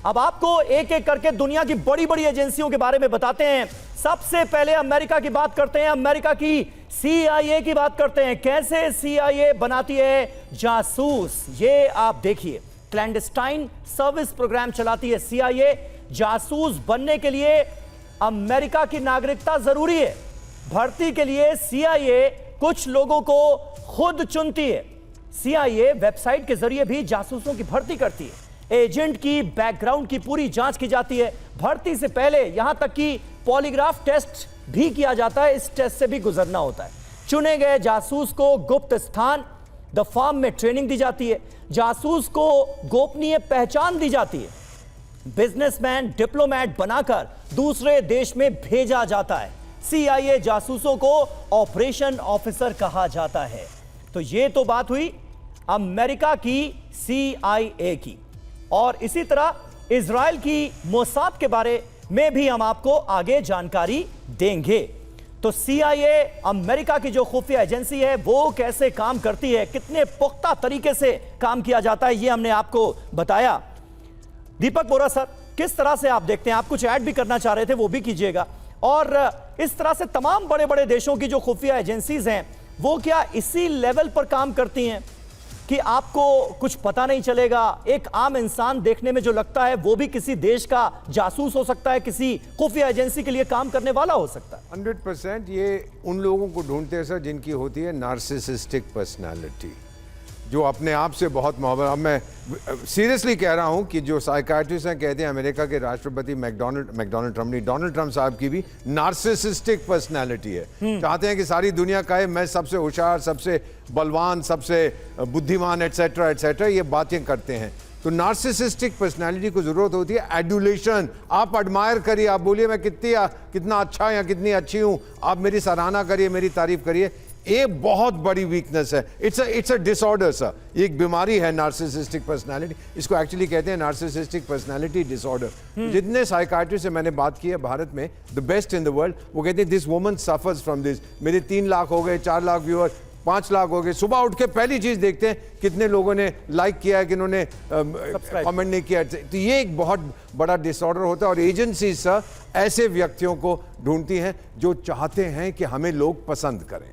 अब आपको एक एक करके दुनिया की बड़ी बड़ी एजेंसियों के बारे में बताते हैं। सबसे पहले अमेरिका की बात करते हैं, अमेरिका की CIA की बात करते हैं। कैसे CIA बनाती है जासूस, ये आप देखिए। क्लैंडस्टाइन सर्विस प्रोग्राम चलाती है CIA। जासूस बनने के लिए अमेरिका की नागरिकता जरूरी है। भर्ती के लिए CIA कुछ लोगों को खुद चुनती है। CIA वेबसाइट के जरिए भी जासूसों की भर्ती करती है। एजेंट की बैकग्राउंड की पूरी जांच की जाती है। भर्ती से पहले यहां तक कि पॉलीग्राफ टेस्ट भी किया जाता है। इस टेस्ट से भी गुजरना होता है। चुने गए जासूस को गुप्त स्थान द फॉर्म में ट्रेनिंग दी जाती है। जासूस को गोपनीय पहचान दी जाती है। बिजनेसमैन, डिप्लोमेट बनाकर दूसरे देश में भेजा जाता है। CIA जासूसों को ऑपरेशन ऑफिसर कहा जाता है। तो यह तो बात हुई अमेरिका की CIA की। और इसी तरह इजराइल की मोसाद के बारे में भी हम आपको आगे जानकारी देंगे। तो CIA अमेरिका की जो खुफिया एजेंसी है वो कैसे काम करती है, कितने पुख्ता तरीके से काम किया जाता है, ये हमने आपको बताया। दीपक बोरा सर, किस तरह से आप देखते हैं? आप कुछ ऐड भी करना चाह रहे थे, वो भी कीजिएगा। और इस तरह से तमाम बड़े बड़े देशों की जो खुफिया एजेंसीज हैं वो क्या इसी लेवल पर काम करती हैं कि आपको कुछ पता नहीं चलेगा? एक आम इंसान देखने में जो लगता है वो भी किसी देश का जासूस हो सकता है, किसी खुफिया एजेंसी के लिए काम करने वाला हो सकता है। 100% ये उन लोगों को ढूंढते हैं सर जिनकी होती है नार्सिसिस्टिक पर्सनालिटी, जो अपने आप से बहुत मोहब्बत। अब मैं सीरियसली कह रहा हूं कि जो साइकाट्रिस्ट हैं कहते हैं अमेरिका के राष्ट्रपति डोनाल्ड ट्रंप साहब की भी नार्सिसिस्टिक पर्सनालिटी है। चाहते हैं कि सारी दुनिया कहे मैं सबसे होशियार, सबसे बलवान, सबसे बुद्धिमान, एटसेट्रा एटसेट्रा, ये बातें करते हैं। तो नार्सिसिस्टिक पर्सनालिटी को जरूरत होती है एडुलेशन। आप एडमायर करिए, आप बोलिए मैं कितना अच्छा या कितनी अच्छी हूं, आप मेरी सराहना करिए, मेरी तारीफ करिए। ये बहुत बड़ी वीकनेस है। इट्स अ डिसऑर्डर सर, एक बीमारी है नार्सिसिस्टिक पर्सनालिटी। इसको एक्चुअली कहते हैं नार्सिसिस्टिक पर्सनालिटी डिसऑर्डर। जितने साइकाट्रिस्ट से मैंने बात की है भारत में, the best in the world, वो कहते हैं this woman suffers from this. मेरे 3 लाख हो गए, 4 लाख व्यूअर, 5 लाख हो गए। सुबह उठ के पहली चीज देखते हैं कितने लोगों ने लाइक किया है, किन्होंने कमेंट नहीं किया। तो ये एक बहुत बड़ा डिसऑर्डर होता है। और एजेंसी सर ऐसे व्यक्तियों को ढूंढती हैं जो चाहते हैं कि हमें लोग पसंद करें।